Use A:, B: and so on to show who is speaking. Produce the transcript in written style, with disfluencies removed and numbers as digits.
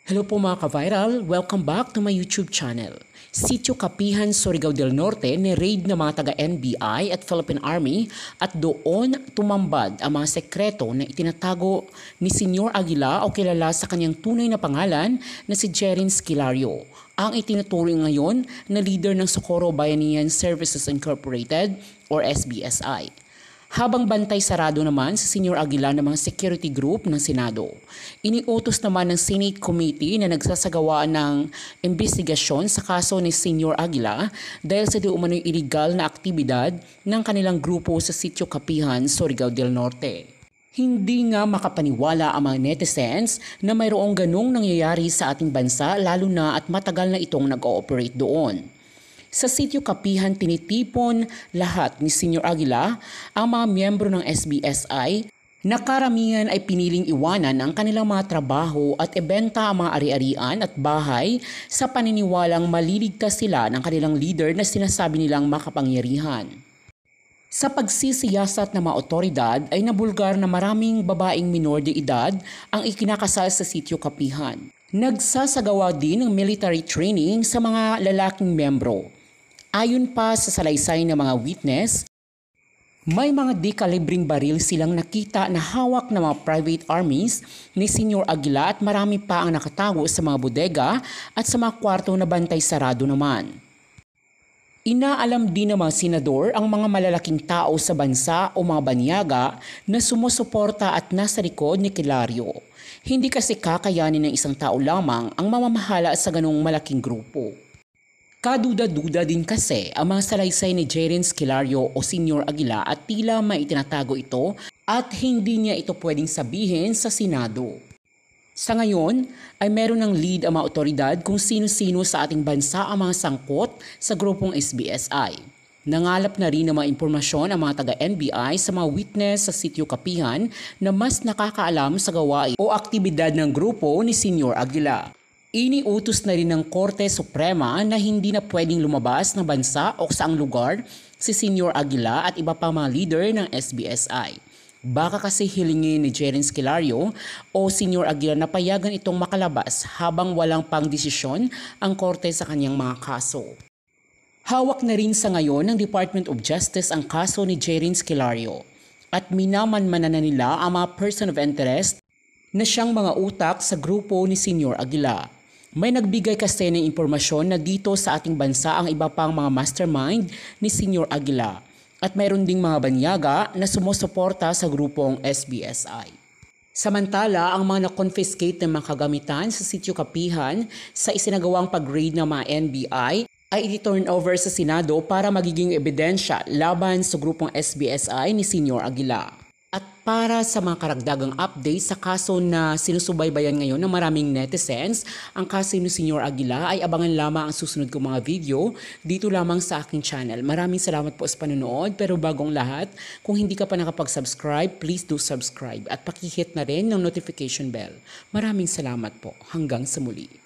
A: Hello po mga ka-viral, welcome back to my YouTube channel. Sitio Kapihan, Surigao del Norte ni-raid ng mga taga-NBI at Philippine Army at doon tumambad ang mga sekreto na itinatago ni Senyor Aguila o kilala sa kanyang tunay na pangalan na si Jerin Esquilario, ang itinuturing ngayon na leader ng Socorro Bayanihan Services Incorporated or SBSI. Habang bantay sarado naman si Senyor Aguila ng mga security group ng Senado. Iniutos naman ng Senate Committee na nagsasagawa ng investigasyon sa kaso ni Senyor Aguila dahil sa di umano'y illegal na aktibidad ng kanilang grupo sa Sitio Kapihan, Surigao del Norte. Hindi nga makapaniwala ang mga netizens na mayroong ganong nangyayari sa ating bansa lalo na at matagal na itong nag-ooperate doon. Sa Sitio Kapihan, tinitipon lahat ni Senyor Aguila ang mga miyembro ng SBSI na karamihan ay piniling iwanan ang kanilang mga trabaho at ibenta ang mga ari-arian at bahay sa paniniwalang maliligtas sila ng kanilang leader na sinasabi nilang makapangyarihan. Sa pagsisiyasat ng mga otoridad ay nabulgar na maraming babaeng minor de edad ang ikinakasal sa Sitio Kapihan. Nagsasagawa din ng military training sa mga lalaking miyembro. Ayon pa sa salaysay ng mga witness, may mga dekalibring baril silang nakita na hawak ng mga private armies ni Senyor Aguila at marami pa ang nakatago sa mga bodega at sa mga kwarto na bantay sarado naman. Inaalam din ng mga senador ang mga malalaking tao sa bansa o mga banyaga na sumusuporta at nasa likod ni Kilario. Hindi kasi kakayanin ng isang tao lamang ang mamamahala sa ganong malaking grupo. Kaduda-duda din kasi ang mga salaysay ni Jerin Esquilario o Senyor Aguila at tila may itinatago ito at hindi niya ito pwedeng sabihin sa Senado. Sa ngayon ay meron ng lead ang mga otoridad kung sino-sino sa ating bansa ang mga sangkot sa grupong SBSI. Nangalap na rin ng mga impormasyon ang mga taga-NBI sa mga witness sa Sitio Kapihan na mas nakakaalam sa gawain o aktibidad ng grupo ni Senyor Aguila. Iniutos na rin ng Korte Suprema na hindi na pwedeng lumabas ng bansa o saang lugar si Senyor Aguila at iba pa mga leader ng SBSI. Baka kasi hilingin ni Jerin Esquilario o Senyor Aguila na payagan itong makalabas habang walang pang desisyon ang Korte sa kanyang mga kaso. Hawak na rin sa ngayon ng Department of Justice ang kaso ni Jerin Esquilario at minamanmanan na nila ang mga person of interest na siyang mga utak sa grupo ni Senyor Aguila. May nagbigay kasi ng impormasyon na dito sa ating bansa ang iba pang mga mastermind ni Senyor Aguila at mayroon ding mga banyaga na sumusuporta sa grupong SBSI. Samantala, ang mga na-confiscate ng mga kagamitan sa Sitio Kapihan sa isinagawang pag-raid ng mga NBI ay i-turn over sa Senado para magiging ebidensya laban sa grupong SBSI ni Senyor Aguila. At para sa mga karagdagang update sa kaso na sinusubaybayan ngayon ng maraming netizens, ang kaso ni Senyor Aguila ay abangan lamang ang susunod kong mga video dito lamang sa aking channel. Maraming salamat po sa panonood, pero bagong lahat, kung hindi ka pa nakapag-subscribe, please do subscribe at pakihit na rin ng notification bell. Maraming salamat po. Hanggang sa muli.